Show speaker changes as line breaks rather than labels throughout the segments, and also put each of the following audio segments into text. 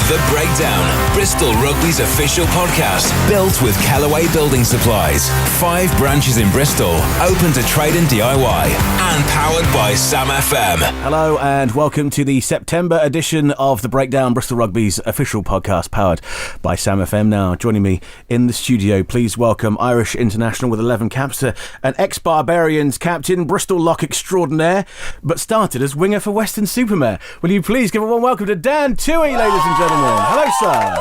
The Breakdown, Bristol Rugby's official podcast, built with Callaway Building Supplies. 5 branches in Bristol, open to trade and DIY, and powered by Sam FM.
Hello and welcome to the September edition of The Breakdown, Bristol Rugby's official podcast, powered by Sam FM. Now, joining me in the studio, please welcome Irish international with 11 caps, an ex-Barbarians captain, Bristol lock extraordinaire, but started as winger for Weston-super-Mare. Will you please give a warm welcome to Dan Tuohy, ladies and gentlemen. Hello, sir.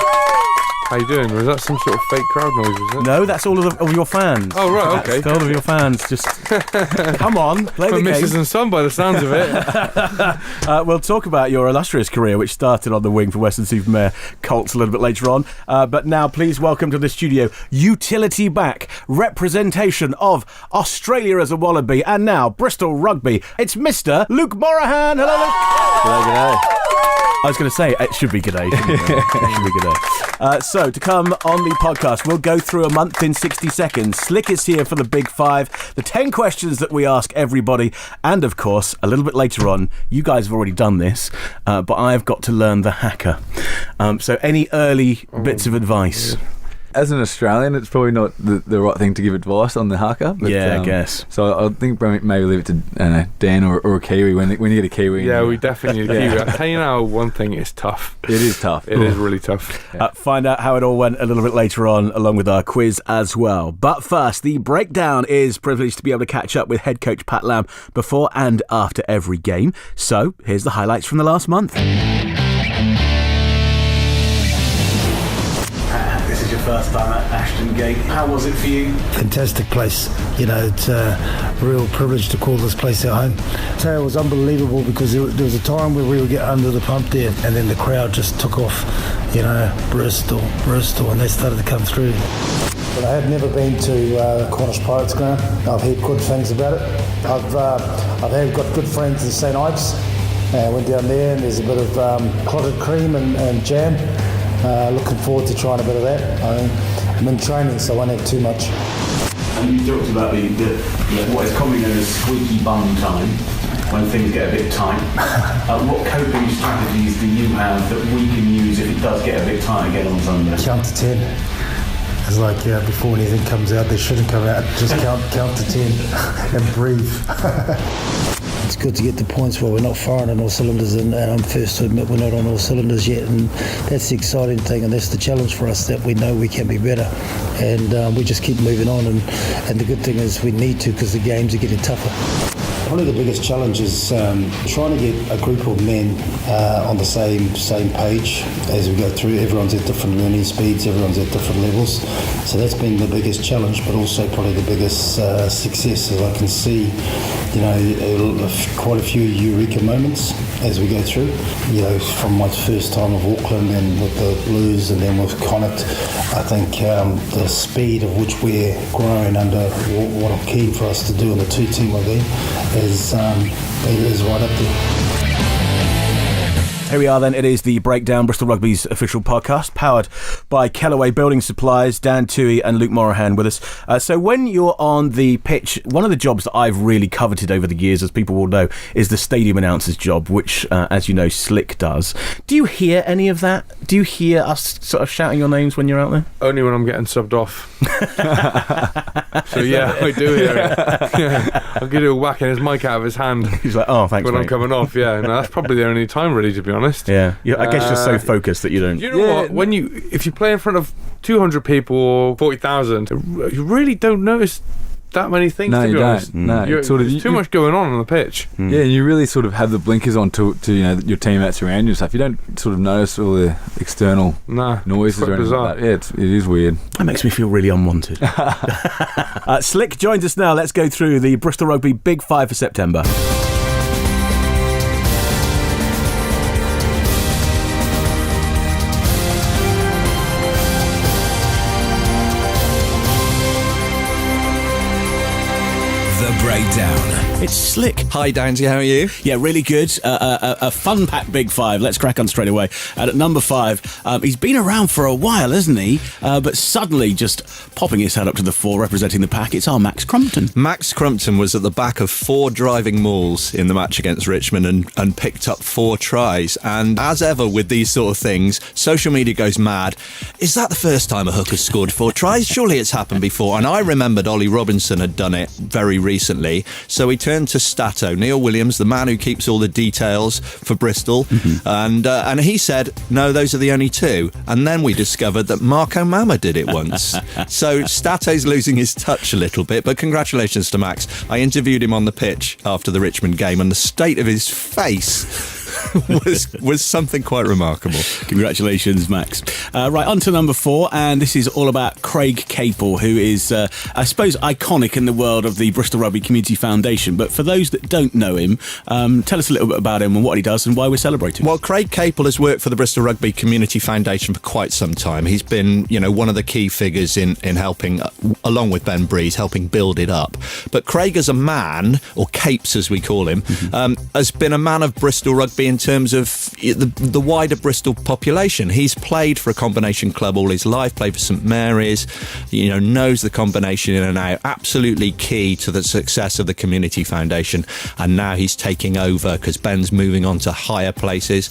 How you doing? Was that some sort of fake crowd noise, was it?
No, that's all of your fans.
Oh, right, okay.
That's all of your fans. Just come on, play the game.
Mrs. and Son, by the sounds of it.
We'll talk about your illustrious career, which started on the wing for Weston-super-Mare Colts a little bit later on. But now, please welcome to the studio, utility back, representation of Australia as a Wallaby, and now Bristol Rugby. It's Mr. Luke Morahan. Hello, Luke.
G'day.
I was going to say, it should be g'day, shouldn't it? It should be g'day. So, to come on the podcast, we'll go through a month in 60 seconds. Slick is here for the Big Five, the 10 questions that we ask everybody, and of course, a little bit later on, you guys have already done this, but I've got to learn the haka. So, any early bits of advice?
Yeah. As an Australian, it's probably not the right thing to give advice on the haka. But,
I guess.
So I think maybe leave it to Dan or a Kiwi when you get a Kiwi.
Yeah, we definitely need a Kiwi. I'll tell you now, one thing, it's tough.
It is tough.
It is really tough.
Yeah. Find out how it all went a little bit later on, along with our quiz as well. But first, the Breakdown is privileged to be able to catch up with head coach Pat Lam before and after every game. So here's the highlights from the last month. This is your first time at Ashton Gate. How was it for you?
Fantastic place. You know, it's a real privilege to call this place our home. So it was unbelievable because there was a time where we would get under the pump there and then the crowd just took off, you know, Bristol, and they started to come through. But I have never been to Cornish Pirates ground. I've heard good things about it. I've got good friends in St Ives. I went down there and there's a bit of clotted cream and jam. Looking forward to trying a bit of that. I'm in training, so I won't have too much.
And you talked about the what is commonly known as squeaky bum time, when things get a bit tight. What coping strategies do you have that we can use if it does get a bit tight again on Sunday?
Count to 10. It's like before anything comes out, they shouldn't come out. Just count to 10 and breathe. It's good to get the points where we're not firing on all cylinders, and I'm first to admit we're not on all cylinders yet, and that's the exciting thing, and that's the challenge for us, that we know we can be better, and we just keep moving on, and the good thing is we need to, because the games are getting tougher. Probably the biggest challenge is trying to get a group of men on the same page as we go through. Everyone's at different learning speeds, everyone's at different levels, so that's been the biggest challenge, but also probably the biggest success, as I can see, you know, quite a few eureka moments as we go through. You know, from my first time of Auckland and with the Blues and then with Connacht, I think the speed of which we're growing under what I'm keen for us to do in the 2-team event is right up there.
Here we are then, it is the Breakdown, Bristol Rugby's official podcast, powered by Callaway Building Supplies, Dan Tuohy and Luke Morahan with us. So when you're on the pitch, one of the jobs that I've really coveted over the years, as people will know, is the stadium announcer's job, which, as you know, Slick does. Do you hear any of that? Do you hear us sort of shouting your names when you're out there?
Only when I'm getting subbed off. So yeah, I do hear it. Yeah. I'll give it a whack in his mic out of his hand.
He's like, oh, thanks,
when
mate.
I'm coming off, yeah. No, that's probably the only time, really, to be honest.
Yeah, I guess you're so focused that you don't.
You know what? If you play in front of 200 people or 40,000, you really don't notice that many things.
No,
to be
you
honest.
don't. No,
there's too much going on the pitch.
Yeah, and you really sort of have the blinkers on to you know, your teammates around you and stuff. You don't sort of notice all the external noises or anything like that. Yeah, it is weird.
That makes me feel really unwanted. Slick joins us now. Let's go through the Bristol Rugby Big Five for September. Breakdown. It's Slick
Hi, Downsy, how are you?
Yeah, really good. A fun-packed Big Five. Let's crack on straight away. And at number 5, he's been around for a while, hasn't he? But suddenly just popping his head up to the fore, representing the pack, it's our Max Crumpton.
Max Crumpton was at the back of 4 driving mauls in the match against Richmond and picked up 4 tries. And as ever with these sort of things, social media goes mad. Is that the first time a hooker's scored 4 tries? Surely it's happened before. And I remembered Ollie Robinson had done it very recently. So we turned to Stato, Neil Williams, the man who keeps all the details for Bristol. And he said, no, those are the only 2. And then we discovered that Marco Mama did it once. So Stato's losing his touch a little bit, but congratulations to Max. I interviewed him on the pitch after the Richmond game, and the state of his face was something quite remarkable.
Congratulations, Max. Right, on to number 4, and this is all about Craig Capel, who is, I suppose, iconic in the world of the Bristol Rugby Community Foundation. But for those that don't know him, tell us a little bit about him and what he does and why we're celebrating.
Well, Craig Capel has worked for the Bristol Rugby Community Foundation for quite some time. He's been, one of the key figures in helping, along with Ben Breeze, helping build it up. But Craig as a man, or Capes as we call him, has been a man of Bristol Rugby in terms of the wider Bristol population. He's played for a combination club all his life, played for St Mary's, knows the combination in and out, absolutely key to the success of the Community Foundation. And now he's taking over because Ben's moving on to higher places.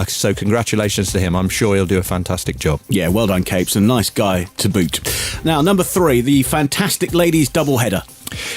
So congratulations to him. I'm sure he'll do a fantastic job.
Yeah, well done, Capes. A nice guy to boot. Now, number 3, the fantastic ladies doubleheader.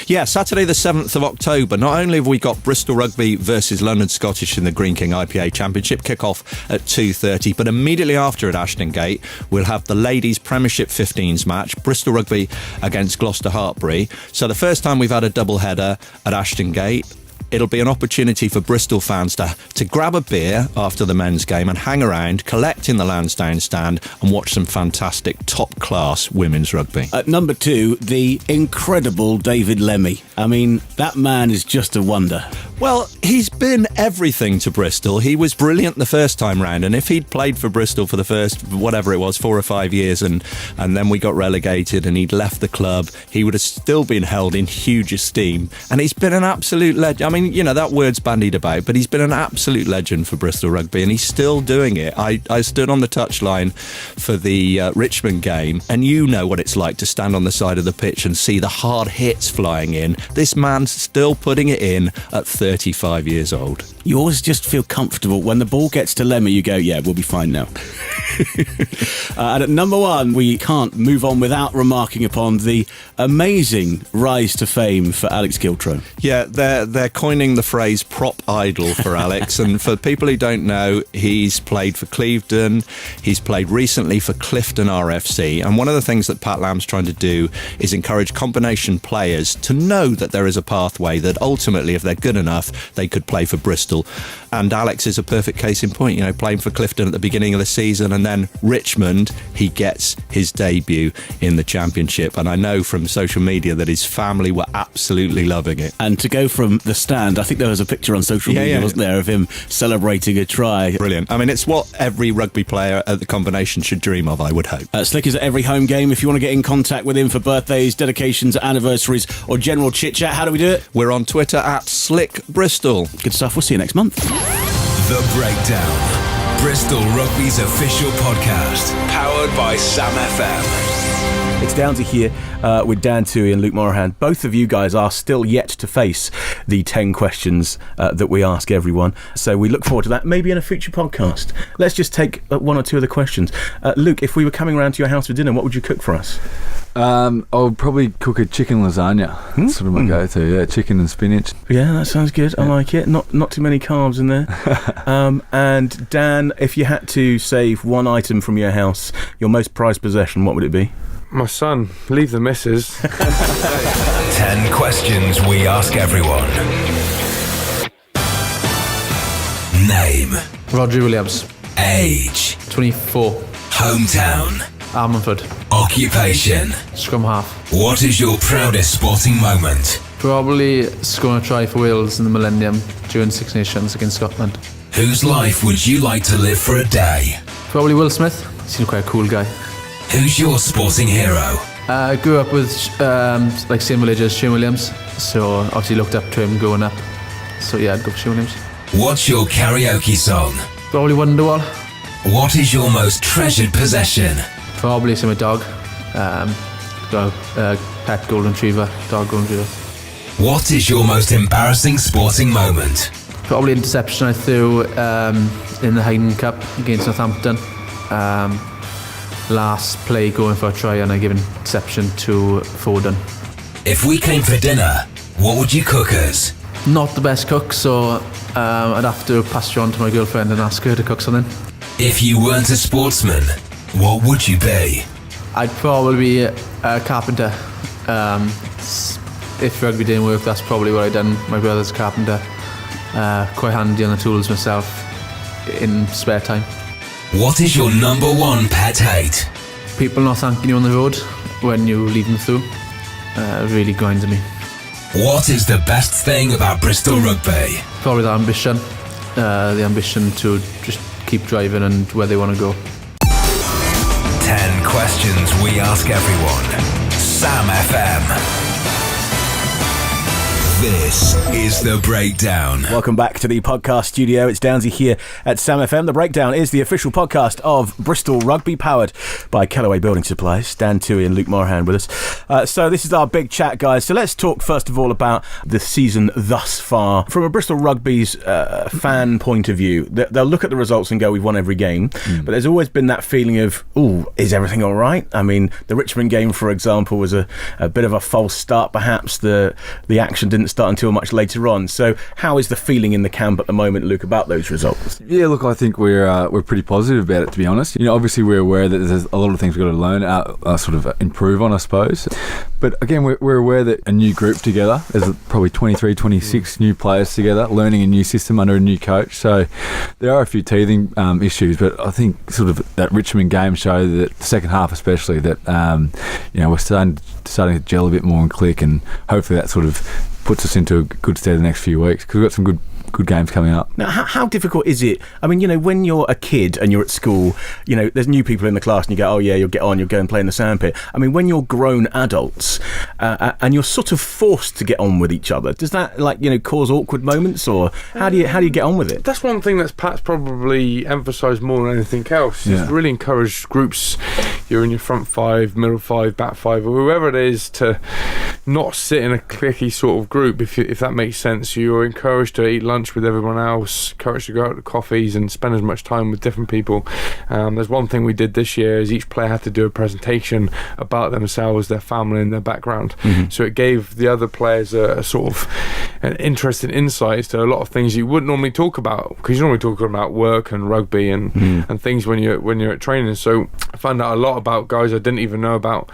Yeah, Saturday the 7th of October, not only have we got Bristol Rugby versus London Scottish in the Green King IPA Championship kick-off at 2:30, but immediately after at Ashton Gate, we'll have the Ladies Premiership 15s match, Bristol Rugby against Gloucester Hartpury. So the first time we've had a double-header at Ashton Gate. It'll be an opportunity for Bristol fans to grab a beer after the men's game and hang around, collect in the Lansdowne stand and watch some fantastic top-class women's rugby.
At number 2, the incredible David Lemmy. I mean, that man is just a wonder.
Well, he's been everything to Bristol. He was brilliant the first time round, and if he'd played for Bristol for the first, whatever it was, 4 or 5 years, and then we got relegated and he'd left the club, he would have still been held in huge esteem. And he's been an absolute legend. I mean, that word's bandied about, but he's been an absolute legend for Bristol Rugby, and he's still doing it. I stood on the touchline for the Richmond game, and you know what it's like to stand on the side of the pitch and see the hard hits flying in. This man's still putting it in at 35 years old.
You always just feel comfortable. When the ball gets to Lemmy, you go, yeah, we'll be fine now. And at number 1, we can't move on without remarking upon the amazing rise to fame for Alex Giltro.
Yeah, they're coining the phrase prop idol for Alex. And for people who don't know, he's played for Clevedon. He's played recently for Clifton RFC. And one of the things that Pat Lam's trying to do is encourage combination players to know that there is a pathway, that ultimately, if they're good enough, they could play for Bristol. And Alex is a perfect case in point, playing for Clifton at the beginning of the season, and then Richmond, he gets his debut in the Championship. And I know from social media that his family were absolutely loving it.
And to go from the stand, I think there was a picture on social media, wasn't there, of him celebrating a try.
Brilliant. I mean, it's what every rugby player at the combination should dream of, I would hope.
Slick is at every home game. If you want to get in contact with him for birthdays, dedications, anniversaries, or general chit-chat, how do we do it?
We're on Twitter at SlickBristol.
Good stuff. We'll see you next month.
The Breakdown, Bristol Rugby's official podcast, powered by Sam FM.
It's down to here with Dan Tuohy and Luke Morahan. Both of you guys are still yet to face the 10 questions that we ask everyone. So we look forward to that, maybe in a future podcast. Let's just take 1 or 2 of the questions. Luke, if we were coming round to your house for dinner, what would you cook for us?
I'll probably cook a chicken lasagna. That's sort of my go-to. Yeah, chicken and spinach.
Yeah, that sounds good. I like it. Not too many carbs in there. And Dan, if you had to save one item from your house, your most prized possession, what would it be?
My son. Leave the missus.
10 questions we ask everyone. Name.
Roger Williams.
Age.
24.
Hometown.
Almonford.
Occupation.
Scrum half.
What is your proudest sporting moment?
Probably scoring a try for Wales in the Millennium during Six Nations against Scotland.
Whose life would you like to live for a day?
Probably Will Smith. Seems quite a cool guy.
Who's your sporting hero?
I grew up with same village as Shane Williams, so obviously looked up to him growing up. So yeah, I'd go for Shane Williams.
What's your karaoke song?
Probably Wonderwall.
What is your most treasured possession?
Probably my dog. Got a pet golden retriever, dog golden retriever.
What is your most embarrassing sporting moment?
Probably interception I threw in the Hayden Cup against Northampton. Last play going for a try and I gave an interception to Foden.
If we came for dinner, what would you cook us?
Not the best cook, so I'd have to pass you on to my girlfriend and ask her to cook something.
If you weren't a sportsman, what would you be?
I'd probably be a carpenter. If rugby didn't work, that's probably what I'd done. My brother's a carpenter. Quite handy on the tools myself in spare time.
What is your number one pet hate?
People not thanking you on the road when you leave them through. Really grinds me.
What is the best thing about Bristol Rugby?
Probably the ambition. The ambition to just keep driving and where they want to go.
10 questions we ask everyone. Sam FM. This is The Breakdown.
Welcome back to the podcast studio. It's Downsy here at Sam FM. The Breakdown is the official podcast of Bristol Rugby, powered by Callaway Building Supplies. Dan Tuohy and Luke Morahan with us. So this is our big chat, guys. So let's talk first of all about the season thus far. From a Bristol Rugby's fan point of view, they'll look at the results and go, we've won every game. But there's always been that feeling of, is everything all right? I mean, the Richmond game, for example, was a bit of a false start, perhaps. The action didn't start until much later on. So how is the feeling in the camp at the moment, Luke, about those results?
Yeah, look, I think we're pretty positive about it, to be honest. Obviously we're aware that there's a lot of things we've got to learn, sort of improve on, I suppose. But again, we're aware that a new group together, there's probably 23, 26 new players together, learning a new system under a new coach. So there are a few teething issues, but I think sort of that Richmond game showed that the second half especially, that we're starting to gel a bit more and click, and hopefully that sort of puts us into a good stead the next few weeks, because we've got some good games coming up.
Now, how difficult is it? I mean, when you're a kid and you're at school, there's new people in the class and you go, oh yeah, you'll get on, you'll go and play in the sandpit. I mean, when you're grown adults and you're sort of forced to get on with each other, does that cause awkward moments, or how do you get on with it?
That's one thing that Pat's probably emphasised more than anything else. He's really encouraged groups, you're in your front five, middle five, back five, or whoever it is, to not sit in a cliquey sort of group, if that makes sense. You're encouraged to eat lunch with everyone else, encouraged to go out to coffees and spend as much time with different people. There's one thing we did this year is each player had to do a presentation about themselves, their family and their background. So it gave the other players a sort of an interesting insight to a lot of things you wouldn't normally talk about, because you're normally talking about work and rugby and things when you're at training. So I found out a lot about guys I didn't even know about.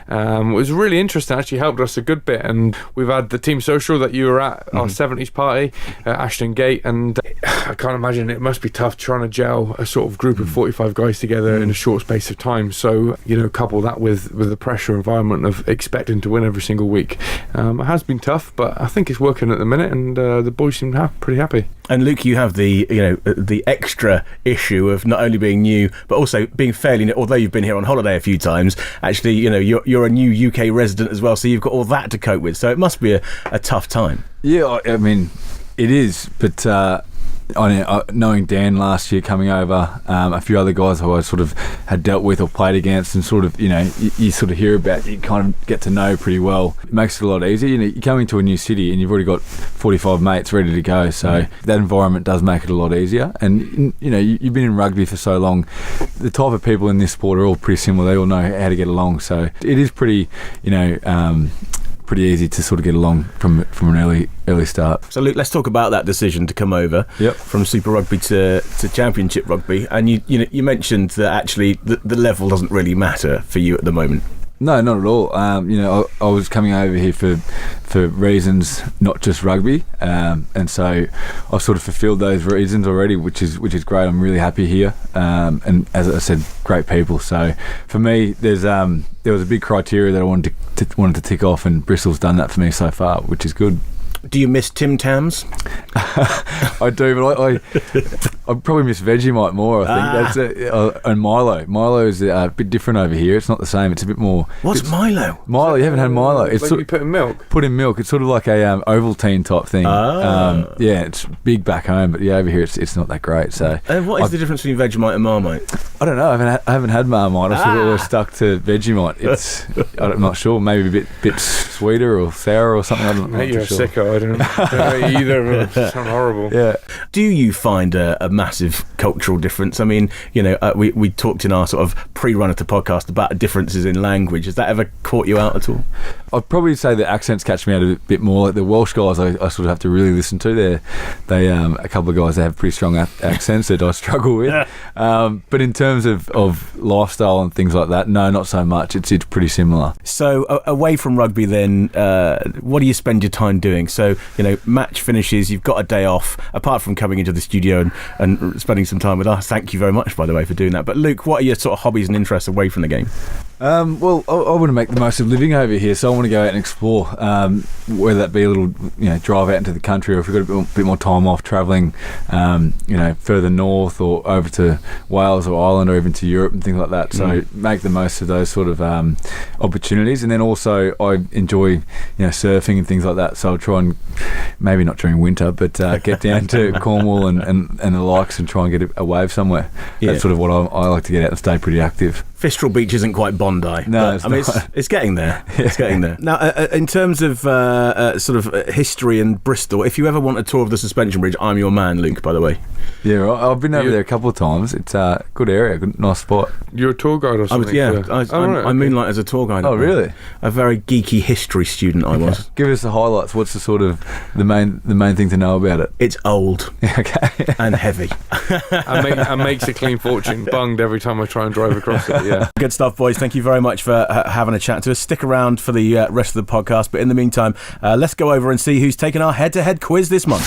It was really interesting, actually helped us a good bit. And we've had the team social that you were at, our 70s party at Ashton Gate, and I can't imagine it must be tough trying to gel a sort of group of 45 guys together in a short space of time. So couple that with the pressure environment of expecting to win every single week. It has been tough, but I think it's working at the minute, and the boys seem pretty happy.
And Luke, you have the extra issue of not only being new, but also being fairly, although you've been here on holiday a few times, actually you're a new UK resident as well, so you've got all that to cope with. So it must be a tough time.
Yeah, I mean, it is, but knowing Dan last year coming over, a few other guys who I sort of had dealt with or played against, and sort of you sort of hear about, you kind of get to know pretty well. It makes it a lot easier. You come into a new city and you've already got 45 mates ready to go, so that environment does make it a lot easier. And you've been in rugby for so long, the type of people in this sport are all pretty similar. They all know how to get along, so it is pretty pretty easy to sort of get along from an early start.
So Luke, let's talk about that decision to come over from Super Rugby to Championship Rugby. And you mentioned that actually the level doesn't really matter for you at the moment.
No, not at all. I was coming over here for reasons not just rugby, and so I've sort of fulfilled those reasons already, which is great. I'm really happy here, and as I said, great people. So for me, there was a big criteria that I wanted to tick off, and Bristol's done that for me so far, which is good.
Do you miss Tim Tams?
I do, but I probably miss Vegemite more. I think that's it. And Milo. Milo is a bit different over here. It's not the same. It's a bit more.
What's Milo?
Milo, you haven't had Milo. It's
Like you put in milk.
Put in milk. It's sort of like a Ovaltine type thing. Yeah, it's big back home, but yeah, over here it's not that great. So.
And what is the difference between Vegemite and Marmite?
I don't know. I haven't had Marmite. I've sort of always stuck to Vegemite. I'm not sure. Maybe a bit sweeter or sour or something. I'm not
You're a
sure.
sicko. I don't know either of them. Sound horrible.
Yeah.
Do you find a massive cultural difference? I mean, we talked in our sort of pre-run of the podcast about differences in language. Has that ever caught you out at all?
I'd probably say the accents catch me out a bit more. Like the Welsh guys, I sort of have to really listen to. They a couple of guys that have pretty strong accents that I struggle with. But in terms of lifestyle and things like that, no, not so much. It's pretty similar.
So away from rugby, then, what do you spend your time doing? So match finishes, you've got a day off. Apart from coming into the studio and spending some time with us, thank you very much, by the way, for doing that. But Luke, what are your sort of hobbies and interests away from the game?
Well, I want to make the most of living over here, so I want to go out and explore, whether that be a little, drive out into the country, or if we've got a bit more time off travelling, further north or over to Wales or Ireland or even to Europe and things like that. So make the most of those sort of opportunities. And then also I enjoy, surfing and things like that. So I'll try and, maybe not during winter, but get down to Cornwall and the likes and try and get a wave somewhere.
Yeah.
That's sort of what I like to get out and stay pretty active.
Fistral Beach isn't quite Bondi.
No,
it's getting there. It's getting there. Now, in terms of sort of history in Bristol, if you ever want a tour of the suspension bridge, I'm your man, Luke, by the way.
Yeah, I've been over there a couple of times. It's a good area, nice spot.
You're a tour guide or something?
I moonlight as a tour guide.
Oh, really?
A very geeky history student I was.
Give us the highlights. What's the sort of the main thing to know about it?
It's old.
Okay.
And heavy.
and makes a clean fortune. Bunged every time I try and drive across it. Yeah.
Good stuff, boys. Thank you very much for having a chat to us. Stick around for the rest of the podcast, but in the meantime, let's go over and see who's taken our head-to-head quiz this month.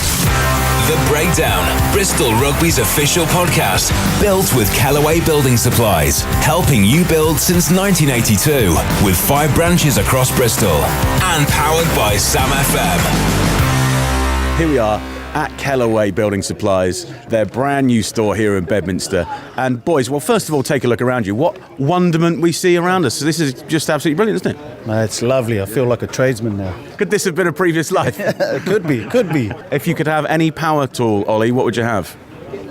The Breakdown, Bristol Rugby's official podcast, built with Callaway Building Supplies, helping you build since 1982, with 5 branches across Bristol, and powered by Sam FM.
Here we are at Callaway Building Supplies, their brand new store here in Bedminster. And boys, well, first of all, take a look around you. What wonderment we see around us. So this is just absolutely brilliant, isn't it?
It's lovely. I feel like a tradesman now.
Could this have been a previous life?
Could be.
If you could have any power tool, Ollie, what would you have?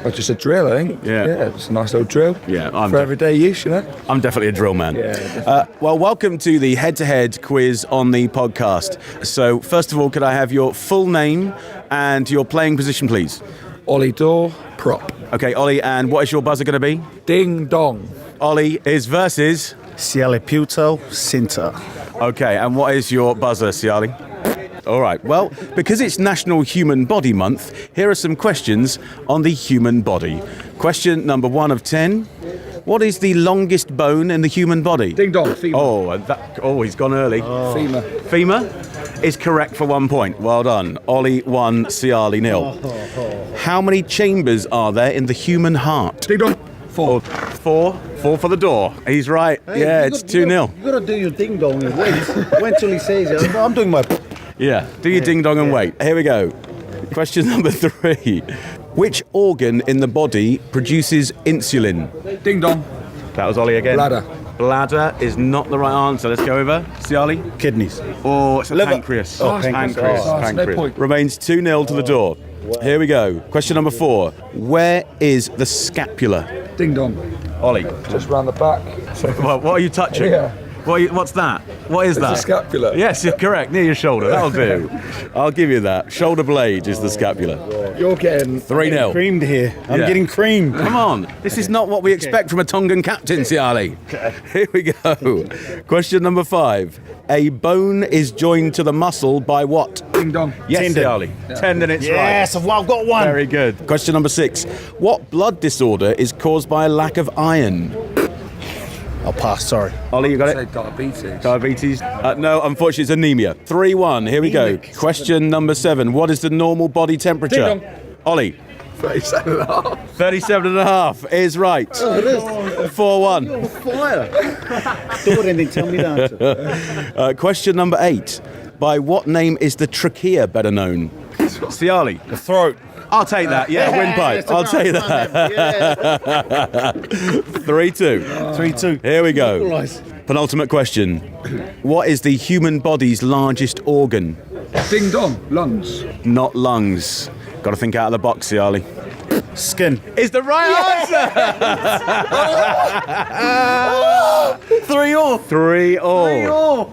Well, just a drill, I think.
Yeah.
It's a nice little drill.
Yeah,
for everyday use,
I'm definitely a drill man.
Yeah.
Well, welcome to the head-to-head quiz on the podcast. So, first of all, could I have your full name and your playing position, please?
Ollie Door, prop.
Okay, Ollie, and what is your buzzer going to be?
Ding dong.
Ollie is versus...
Ciali Puto, Cinta.
Okay, and what is your buzzer, Ciali? All right, well, because it's National Human Body Month, here are some questions on the human body. Question number 1 of 10. What is the longest bone in the human body?
Ding dong, femur.
He's gone early.
Femur.
Femur is correct for 1 point. Well done. Ollie 1, Ciali 0. How many chambers are there in the human heart?
Ding dong. 4.
4 for the door. He's right.
Hey,
it's 2-0.
You got to do your ding dong and wait till he says it. I'm doing my...
Yeah, do your ding-dong and wait. Here we go. Question number 3. Which organ in the body produces insulin?
Ding dong.
That was Ollie again.
Bladder.
Bladder is not the right answer. Let's go over. Ciali?
Kidneys.
Or it's
Liver.
pancreas.
Oh, pancreas.
No point.
Remains 2-0 to the door. Here we go. Question number 4. Where is the scapula?
Ding dong.
Ollie.
Just round the back.
Well, what are you touching?
Yeah.
What's that? What is that?
It's a scapula.
Yes, you're correct. Near your shoulder. That'll do. I'll give you that. Shoulder blade is the scapula.
You're getting
3-0.
Creamed here. I'm
Yeah.
getting creamed.
Come on. This is not what we expect from a Tongan captain, Ciali. Here we go. Question number 5. A bone is joined to the muscle by what?
Ding dong.
Yes,
Tendon.
Ciali. Tendon, it's
Yes,
right.
I've got one.
Very good. Question number 6. What blood disorder is caused by a lack of iron?
I'll pass, sorry.
Ollie, you got
Say
it?
diabetes.
Diabetes? No, unfortunately, it's anemia. 3-1. Here we go.
Anemic.
Question number 7. What is the normal body temperature?
Ding dong.
Ollie.
37.5.
37.5 is right.
Oh, it is.
4-1.
Fire. Do it and then tell me the answer.
Question number 8. By what name is the trachea better known? Siali.
The throat.
I'll take that. Yeah, windpipe. I'll take that. 3-2.
3-2.
Here we go. Penultimate question. What is the human body's largest organ?
Ding dong. Lungs.
Not lungs. Got to think out of the box, Siali.
Skin.
Is the right answer.
3-all.
3-all.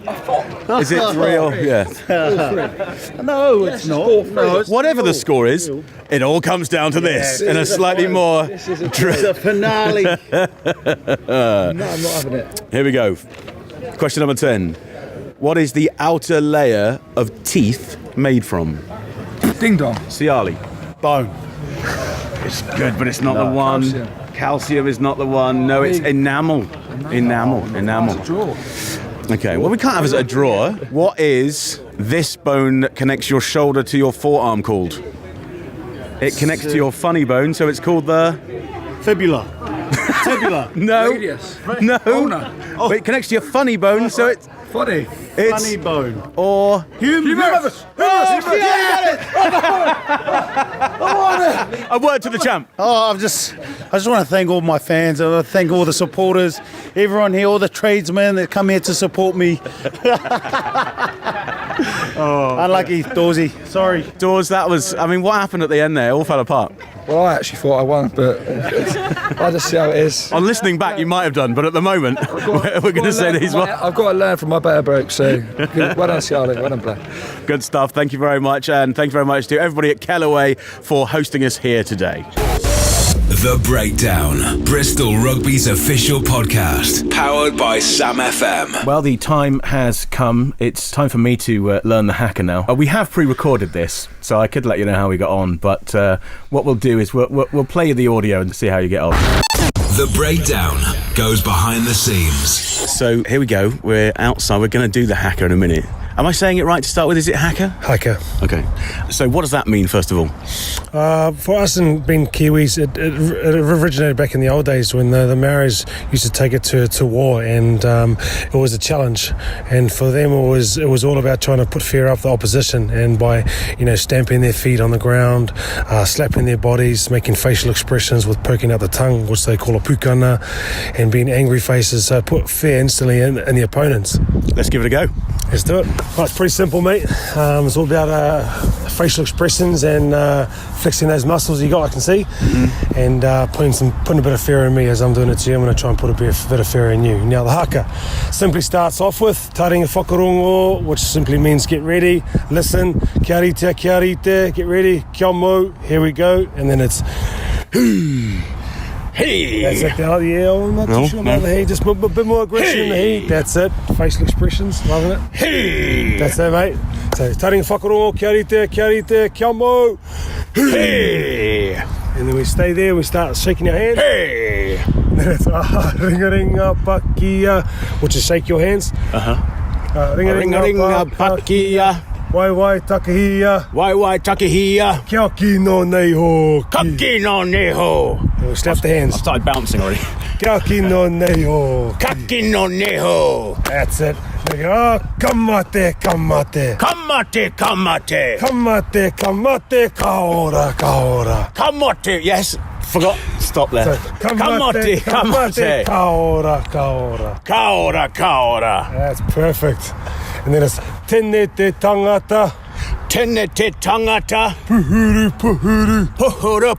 Is it 3-all? Yeah.
No, it's not. No, it's
Whatever the score is, it all comes down to this in a slightly more.
It's a finale. No, I'm not having it.
Here we go. Question number 10. What is the outer layer of teeth made from?
Ding dong.
Siali.
Bone.
It's good, but it's not the one. Calcium is not the one. No, it's enamel. Enamel.
Draw.
Okay, well, we can't have it as a draw. What is this bone that connects your shoulder to your forearm called? It connects to your funny bone, so it's called the...
Fibula. Tibula.
No.
Radius.
No.
Ulna.
But it connects to your funny bone, so it's...
Funny.
It's...
Funny bone.
Or...
Humerus.
A word to the champ.
Oh, I just want to thank all my fans. I want to thank all the supporters, everyone here, all the tradesmen that come here to support me. Unlucky, Dawsy. Sorry.
Doors, that was... I mean, what happened at the end there? It all fell apart.
Well, I actually thought I won, but I'll just see how it is.
On listening back, you might have done, but at the moment, we're going to say these one.
I've got to learn from my better break, so well done, Ciali. Well done, Blair.
Good stuff. Thank you very much. And thank you very much to everybody at Kellaway for hosting us here today.
The Breakdown, Bristol Rugby's official podcast, powered by Sam FM.
Well, the time has come. It's time for me to learn the haka now. We have pre-recorded this, so I could let you know how we got on, but what we'll do is we'll play you the audio and see how you get on.
The Breakdown goes behind the scenes.
So here we go. We're outside. We're going to do the haka in a minute. Am I saying it right to start with? Is it haka?
Haka.
Okay. So what does that mean, first of all?
For us and being Kiwis, it originated back in the old days when the Maoris used to take it to war, and it was a challenge. And for them, it was all about trying to put fear up the opposition, and by stamping their feet on the ground, slapping their bodies, making facial expressions with poking out the tongue, which they call a pukana, and being angry faces. So put fear instantly in the opponents.
Let's give it a go.
Let's do it. Well, it's pretty simple, mate. It's all about facial expressions and flexing those muscles you got, I can see, and putting a bit of fear in me as I'm doing it to you. I'm going to try and put a bit of fear in you. Now, the haka simply starts off with taringa whakarongo, which simply means get ready, listen, kia rite, get ready, kia mau, here we go, and then it's hey. That's it. I'm not too sure about the hey. Just a bit more aggression in the hey. That's it. Facial expressions. Loving it. Hey. That's it, mate. So, taringa whakarongo, kia rite, kia mau. Hey. And then we stay there. We start shaking our hands. Hey. And then it's ringa pakia, which is shake your hands. Ringa
pakia.
Wai takahia.
Wai takahia.
Kia kino nei ho.
Kaki no neho.
We slap the hands.
I started bouncing already.
Kia kino nei ho.
Kaki no neho.
That's it. They go, kamate.
Kamate.
Kaora.
Kamate. Yes. Forgot. Stop there.
So, kamate. Kaora. That's perfect. And then it's tene te tangata.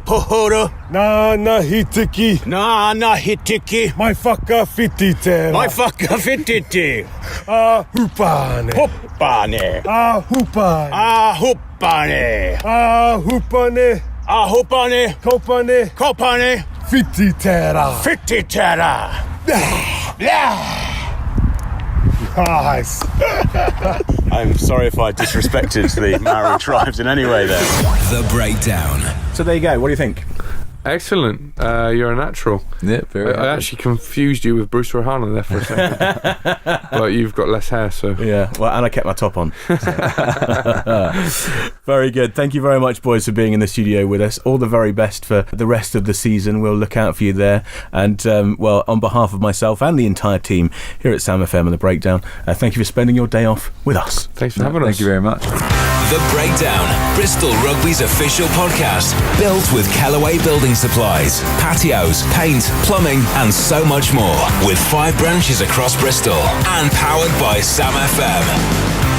Puhuru. Nana hitiki. My whakawhititera. Ahupane. Kopane. Whititera. Nice.
I'm sorry if I disrespected the Maori tribes in any way there.
The Breakdown.
So there you go. What do you think?
Excellent. You're a natural.
Yeah, very.
I actually confused you with Bruce Morahan there for a second. But you've got less hair, so.
Yeah, well, and I kept my top on. Very good. Thank you very much, boys, for being in the studio with us. All the very best for the rest of the season. We'll look out for you there. And, well, on behalf of myself and the entire team here at Sam FM and The Breakdown, thank you for spending your day off with us.
Thanks for having us.
Thank you very much.
The Breakdown, Bristol Rugby's official podcast, built with Callaway Building Supplies, patios, paint, plumbing, and so much more. With 5 branches across Bristol and powered by Sam FM.